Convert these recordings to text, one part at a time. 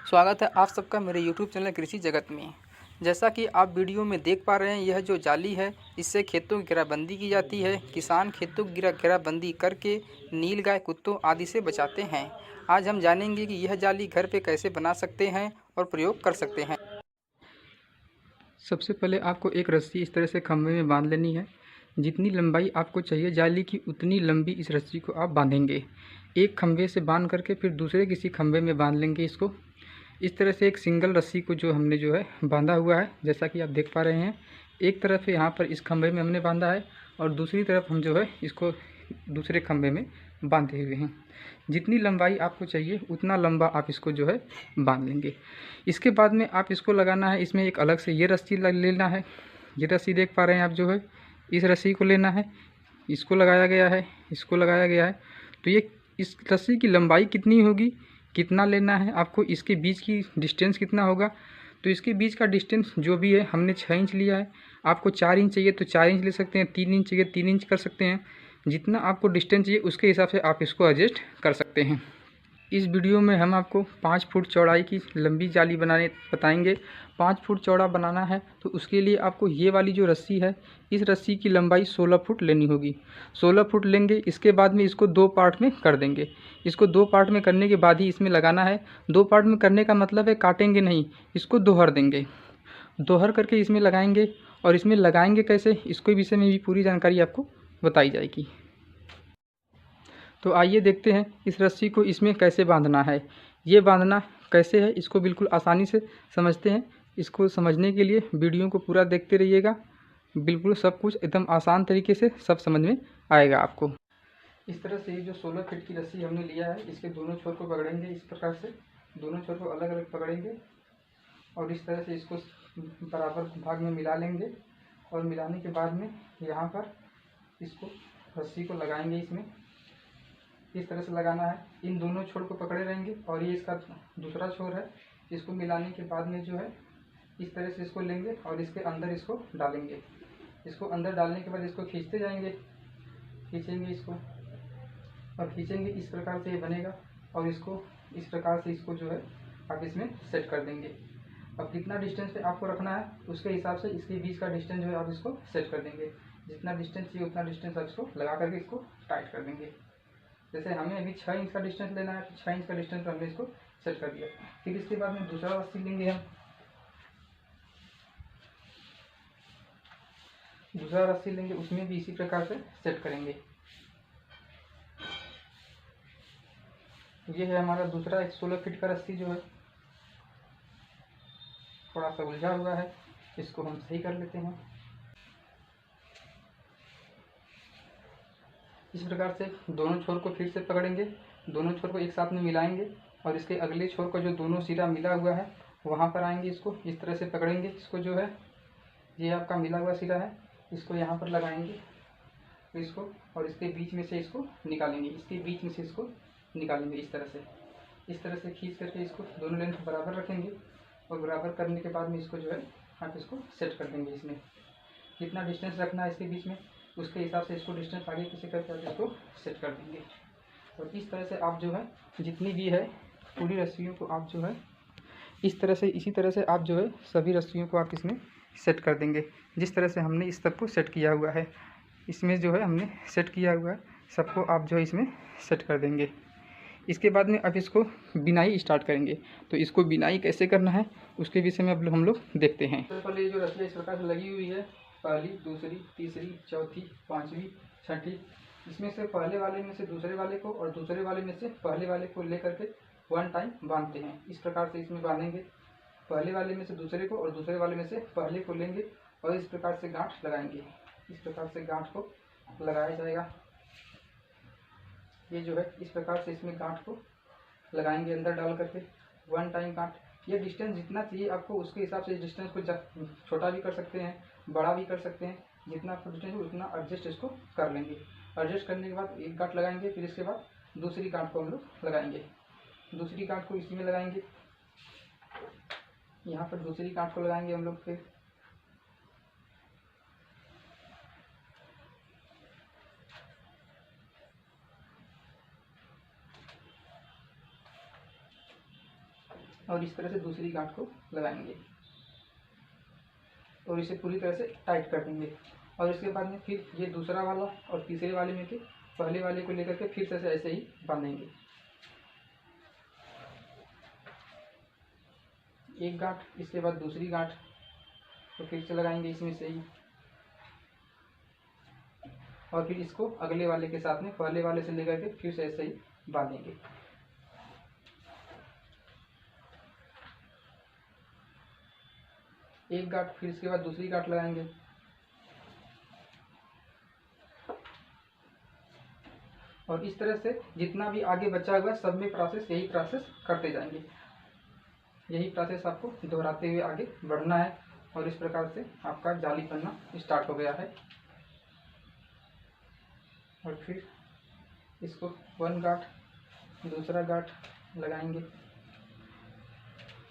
स्वागत है आप सबका मेरे YouTube चैनल कृषि जगत में। जैसा कि आप वीडियो में देख पा रहे हैं, यह जो जाली है इससे खेतों की घेराबंदी की जाती है। किसान खेतों की घेराबंदी करके नीलगाय, कुत्तों आदि से बचाते हैं। आज हम जानेंगे कि यह जाली घर पे कैसे बना सकते हैं और प्रयोग कर सकते हैं। सबसे पहले आपको एक रस्सी इस तरह से खंभे में बांध लेनी है। जितनी लंबाई आपको चाहिए जाली की उतनी लंबी इस रस्सी को आप बांधेंगे। एक खंभे से बांध करके फिर दूसरे किसी खंभे में बांध लेंगे इसको। इस तरह से एक सिंगल रस्सी को जो हमने जो है बांधा हुआ है, जैसा कि आप देख पा रहे हैं। एक तरफ यहाँ पर इस खंभे में हमने बांधा है और दूसरी तरफ हम जो है इसको दूसरे खंभे में बांधे हुए हैं। जितनी लंबाई आपको चाहिए उतना लंबा आप इसको जो है बांध लेंगे। इसके बाद में आप इसको लगाना है, इसमें एक अलग से ये रस्सी लेना है। ये रस्सी देख पा रहे हैं आप जो है, इस रस्सी को लेना है। इसको लगाया गया है, इसको लगाया गया है। तो ये इस रस्सी की लंबाई कितनी होगी, कितना लेना है आपको, इसके बीच की डिस्टेंस कितना होगा। तो इसके बीच का डिस्टेंस जो भी है हमने 6 इंच लिया है। आपको 4 इंच चाहिए तो 4 इंच ले सकते हैं, 3 इंच चाहिए 3 इंच कर सकते हैं। जितना आपको डिस्टेंस चाहिए उसके हिसाब से आप इसको एडजस्ट कर सकते हैं। इस वीडियो में हम आपको 5 फुट चौड़ाई की लंबी जाली बनाने बताएंगे। 5 फुट चौड़ा बनाना है तो उसके लिए आपको ये वाली जो रस्सी है, इस रस्सी की लंबाई 16 फुट लेनी होगी। 16 फुट लेंगे। इसके बाद में इसको 2 पार्ट में कर देंगे। इसको 2 पार्ट में करने के बाद ही इसमें लगाना है। 2 पार्ट में करने का मतलब है काटेंगे नहीं, इसको दोहर देंगे। दोहर करके इसमें लगाएंगे। और इसमें लगाएंगे कैसे, इसके विषय में भी पूरी जानकारी आपको बताई जाएगी। तो आइए देखते हैं इस रस्सी को इसमें कैसे बांधना है। ये बांधना कैसे है इसको बिल्कुल आसानी से समझते हैं। इसको समझने के लिए वीडियो को पूरा देखते रहिएगा। बिल्कुल सब कुछ एकदम आसान तरीके से सब समझ में आएगा आपको। इस तरह से ये जो 16 फीट की रस्सी हमने लिया है, इसके दोनों छोर को पकड़ेंगे। इस प्रकार से दोनों छोर को अलग अलग पकड़ेंगे और इस तरह से इसको बराबर भाग में मिला लेंगे। और मिलाने के बाद में यहाँ पर इसको रस्सी को लगाएंगे। इसमें इस तरह से लगाना है। इन दोनों छोर को पकड़े रहेंगे और ये इसका दूसरा छोर है। इसको मिलाने के बाद में जो है इस तरह से इसको लेंगे और इसके अंदर इसको डालेंगे। इसको अंदर डालने के बाद इसको खींचते जाएंगे, खींचेंगे इसको और खींचेंगे। इस प्रकार से ये बनेगा और इसको इस प्रकार से इसको जो है आप इसमें सेट कर देंगे। अब कितना डिस्टेंस पे आपको रखना है उसके हिसाब से इसके बीच का डिस्टेंस जो है आप इसको सेट कर देंगे। जितना डिस्टेंस चाहिए उतना डिस्टेंस आप इसको लगा करके इसको टाइट कर देंगे। जैसे हमें अभी 6 इंच का डिस्टेंस लेना है तो 6 इंच का डिस्टेंस पर हमने इसको सेट कर दिया। फिर इसके बाद में दूसरा रस्सी लेंगे हम। दूसरा रस्सी लेंगे, उसमें भी इसी प्रकार से सेट करेंगे। ये है हमारा दूसरा 16 फीट का रस्सी जो है थोड़ा सा उलझा हुआ है, इसको हम सही कर लेते हैं। इस प्रकार से दोनों छोर को फिर से पकड़ेंगे, दोनों छोर को एक साथ में मिलाएंगे और इसके अगले छोर को जो दोनों सिरा मिला हुआ है वहाँ पर आएंगे। इसको इस तरह से पकड़ेंगे। इसको जो है ये आपका मिला हुआ सिरा है, इसको यहाँ पर लगाएंगे इसको और इसके बीच में से इसको निकालेंगे। इसके बीच में से इसको निकालेंगे इस तरह से खींच करके इसको दोनों लेंथ बराबर रखेंगे और बराबर करने के बाद में इसको जो है आप इसको सेट कर देंगे। इसमें कितना डिस्टेंस रखना है इसके बीच में उसके हिसाब से इसको डिस्टेंस आगे पीछे करके आप इसको सेट कर देंगे। और इस तरह से आप जो है जितनी भी है पूरी रस्सियों को आप जो है इस तरह से इसी तरह से आप जो है सभी रस्सियों को आप इसमें सेट कर देंगे। जिस तरह से हमने इस सबको सेट किया हुआ है, इसमें जो है हमने सेट किया हुआ है सबको आप जो है इसमें सेट कर देंगे। इसके बाद में अब इसको बिनाई स्टार्ट करेंगे। तो इसको बिनाई कैसे करना है उसके विषय में अब हम लोग देखते हैं। तो पहले ये जो रस्सियाँ इस प्रकार से लगी हुई है, पहली, दूसरी, तीसरी, चौथी, पाँचवीं, छठी, इसमें से पहले वाले में से दूसरे वाले को और दूसरे वाले में से पहले वाले को ले करके 1 टाइम बांधते हैं। इस प्रकार से इसमें बांधेंगे। पहले वाले में से दूसरे को और दूसरे वाले में से पहले को लेंगे और इस प्रकार से गांठ लगाएंगे। इस प्रकार से गांठ को लगाया जाएगा। ये जो है इस प्रकार से इसमें गांठ को लगाएंगे अंदर डाल करके 1 टाइम गांठ। ये डिस्टेंस जितना चाहिए आपको उसके हिसाब से डिस्टेंस को छोटा भी कर सकते हैं, बड़ा भी कर सकते हैं। जितना आपको डिस्टेंस हो उतना एडजस्ट इसको कर लेंगे। एडजस्ट करने के बाद एक गांठ लगाएंगे, फिर इसके बाद दूसरी गांठ को हम लोग लगाएंगे। दूसरी गांठ को इसी में लगाएंगे, यहाँ पर दूसरी गांठ को लगाएंगे हम लोग। फिर और इस तरह से दूसरी गांठ को लगाएंगे और इसे पूरी तरह से टाइट कर देंगे। और इसके बाद में फिर ये दूसरा वाला और तीसरे वाले में के पहले वाले को लेकर के फिर से ऐसे ही बांधेंगे। एक गांठ, इसके बाद दूसरी गांठ तो फिर से लगाएंगे इसमें से ही, और फिर इसको अगले वाले के साथ में पहले वाले से लेकर के फिर से ऐसे ही बांधेंगे। एक गांठ, फिर इसके बाद दूसरी गांठ लगाएंगे और इस तरह से जितना भी आगे बचा हुआ है सब में यही प्रोसेस करते जाएंगे। यही प्रोसेस आपको दोहराते हुए आगे बढ़ना है और इस प्रकार से आपका जाली बनना स्टार्ट हो गया है। और फिर इसको वन गांठ, दूसरा गांठ लगाएंगे।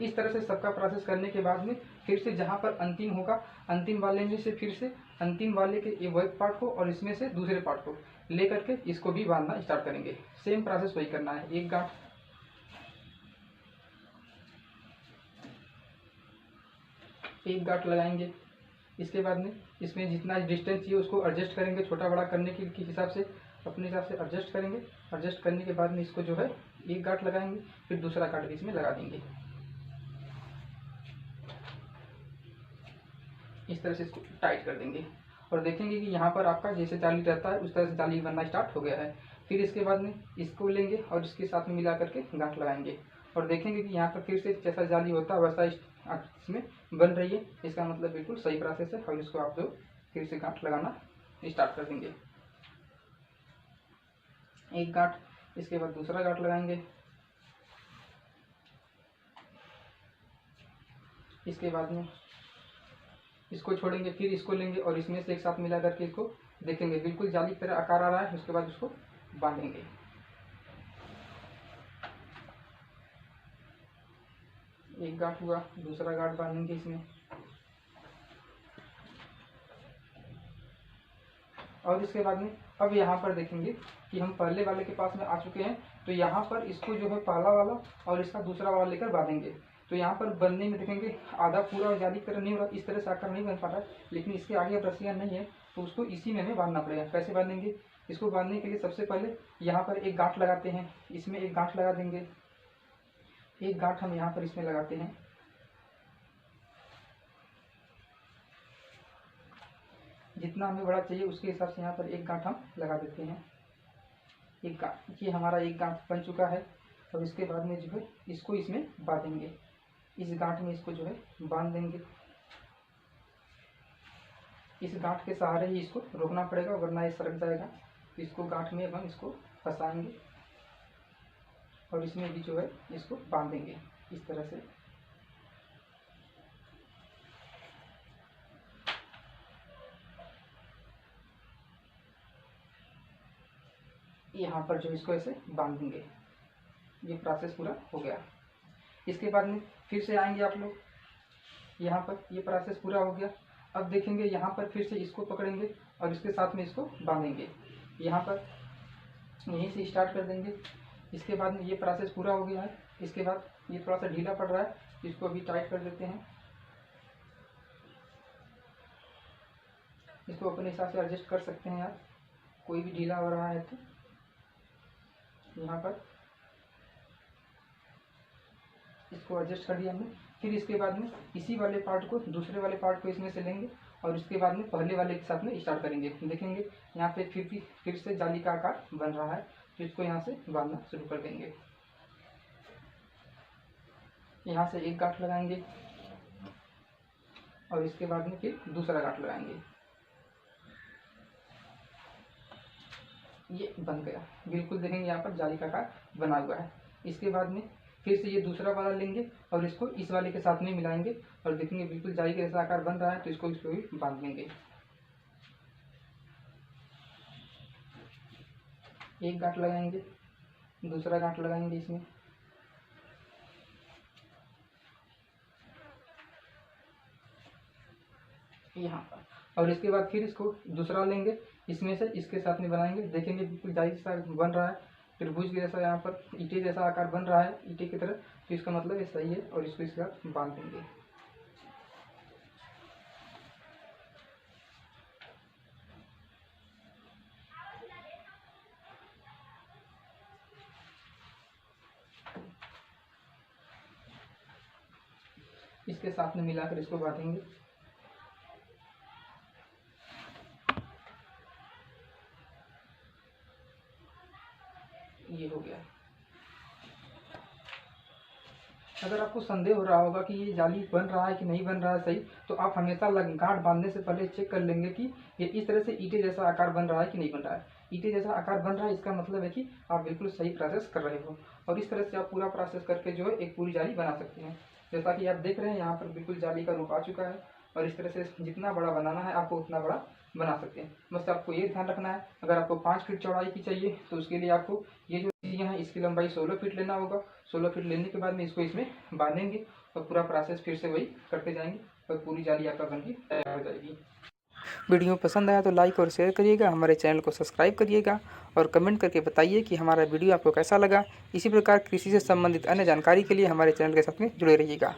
इस तरह से सबका प्रोसेस करने के बाद में फिर से जहाँ पर अंतिम होगा, अंतिम वाले में से फिर से अंतिम वाले के ये एक पार्ट को और इसमें से दूसरे पार्ट को लेकर के इसको भी बांधना स्टार्ट करेंगे। सेम प्रोसेस वही करना है। एक गांठ, एक गांठ लगाएंगे। इसके बाद में इसमें जितना डिस्टेंस चाहिए उसको एडजस्ट करेंगे, छोटा बड़ा करने के हिसाब से अपने हिसाब से एडजस्ट करेंगे। एडजस्ट करने के बाद में इसको जो है एक गांठ लगाएंगे, फिर दूसरा गांठ भी इसमें लगा देंगे। इस तरह से इसको टाइट कर देंगे और देखेंगे कि यहाँ पर आपका जैसे जाली रहता है उस तरह से जाली बनना स्टार्ट हो गया है। फिर इसके बाद में इसको लेंगे और इसके साथ में मिला करके गांठ लगाएंगे और देखेंगे कि यहाँ पर फिर से जैसा जाली होता है वैसा इसमें बन रही है। इसका मतलब बिल्कुल सही प्रोसेस है और इसको आप लोग फिर से गांठ लगाना स्टार्ट कर देंगे। एक गांठ, इसके बाद दूसरा गांठ लगाएंगे। इसके बाद में इसको छोड़ेंगे, फिर इसको लेंगे और इसमें से एक साथ मिला करके इसको देखेंगे बिल्कुल जाली की तरह आकार आ रहा है। उसके बाद उसको बांधेंगे। एक गांठ हुआ, दूसरा गांठ बांधेंगे इसमें और इसके बाद में अब यहाँ पर देखेंगे कि हम पहले वाले के पास में आ चुके हैं। तो यहाँ पर इसको जो है पहला वाला और इसका दूसरा वाला लेकर बांधेंगे। तो यहाँ पर बनने में देखेंगे आधा पूरा जाली की तरह नहीं हो रहा, इस तरह से आकर नहीं बन पा रहा है, लेकिन इसके आगे अब रस्सियाँ नहीं है तो उसको इसी में हमें बांधना पड़ेगा। कैसे बांधेंगे? इसको बांधने के लिए सबसे पहले यहाँ पर एक गांठ लगाते हैं, इसमें एक गांठ लगा देंगे। एक गांठ हम यहाँ पर इसमें लगाते हैं। जितना हमें बड़ा चाहिए उसके हिसाब से यहाँ पर एक गांठ हम लगा देते हैं। एक गांठ, ये हमारा एक गांठ बन चुका है और इसके बाद में जो है इसको इसमें बांधेंगे। इस गांठ में इसको जो है बांध देंगे। इस गांठ के सहारे ही इसको रोकना पड़ेगा वरना ये सरक जाएगा। तो इसको गांठ में हम इसको फंसाएंगे और इसमें भी जो है इसको बांधेंगे इस तरह से। यहाँ पर जो इसको ऐसे बांध देंगे। ये प्रोसेस पूरा हो गया। इसके बाद में फिर से आएंगे आप लोग, यहाँ पर ये प्रोसेस पूरा हो गया। अब देखेंगे यहाँ पर फिर से इसको पकड़ेंगे और इसके साथ में इसको बांधेंगे। यहाँ पर यहीं से स्टार्ट कर देंगे। इसके बाद में ये प्रोसेस पूरा हो गया है। इसके बाद ये थोड़ा सा ढीला पड़ रहा है, इसको अभी टाइट कर देते हैं। इसको अपने हिसाब से एडजस्ट कर सकते हैं आप, कोई भी ढीला हो रहा है तो। यहाँ पर इसको एडजस्ट कर दिया हमने। फिर इसके बाद में इसी वाले पार्ट को, दूसरे वाले पार्ट को इसमें से लेंगे और इसके बाद में पहले वाले के साथ में स्टार्ट करेंगे। देखेंगे यहाँ पे फिर से जाली का आकार बन रहा है, तो इसको यहाँ से बांधना शुरू कर देंगे। यहाँ से एक गांठ लगाएंगे और इसके बाद में फिर दूसरा गांठ लगाएंगे। ये बन गया बिल्कुल। देखेंगे यहाँ पर जाली का आकार बना हुआ है। इसके बाद में फिर से ये दूसरा वाला लेंगे और इसको इस वाले के साथ में मिलाएंगे और देखेंगे बिल्कुल जाली का जैसा आकार बन रहा है, तो इसको भी बांध देंगे। एक गांठ लगाएंगे, दूसरा गांठ लगाएंगे इसमें। यहाँ पर, और इसके बाद फिर इसको दूसरा लेंगे, इसमें से इसके साथ में बनाएंगे। देखेंगे बिल्कुल जाली जैसा बन रहा है, त्रिभुज के जैसा यहाँ पर ईंटे जैसा आकार बन रहा है ईंटे की तरह। तो तो इसका मतलब ये सही है और इसको इसके साथ बांध देंगे। इसके साथ में मिलाकर इसको बांधेंगे। ये हो गया। अगर आपको संदेह हो रहा होगा कि ये जाली बन रहा है कि नहीं बन रहा है सही, तो आप हमेशा गांठ बांधने से पहले चेक कर लेंगे कि ये इस तरह से ईंटे जैसा आकार बन रहा है कि नहीं बन रहा है। ईंटे जैसा आकार बन रहा है, इसका मतलब है कि आप बिल्कुल सही प्रोसेस कर रहे हो। और इस तरह से आप पूरा प्रोसेस करके जो है एक पूरी जाली बना सकते हैं। जैसा कि आप देख रहे हैं यहाँ पर बिल्कुल जाली का रूप आ चुका है। और इस तरह से जितना बड़ा बनाना है आपको उतना बड़ा बना सकते हैं। बस आपको ये ध्यान रखना है, अगर आपको 5 फीट चौड़ाई की चाहिए तो उसके लिए आपको ये जो चीज़ें हैं इसकी लंबाई 16 फीट लेना होगा। 16 फीट लेने के बाद में इसको इसमें बांधेंगे और पूरा प्रोसेस फिर से वही करते जाएंगे और पूरी जाली आपका बन के तैयार हो जाएगी। वीडियो पसंद आया तो लाइक और शेयर करिएगा, हमारे चैनल को सब्सक्राइब करिएगा और कमेंट करके बताइए कि हमारा वीडियो आपको कैसा लगा। इसी प्रकार कृषि से संबंधित अन्य जानकारी के लिए हमारे चैनल के साथ में जुड़े रहिएगा।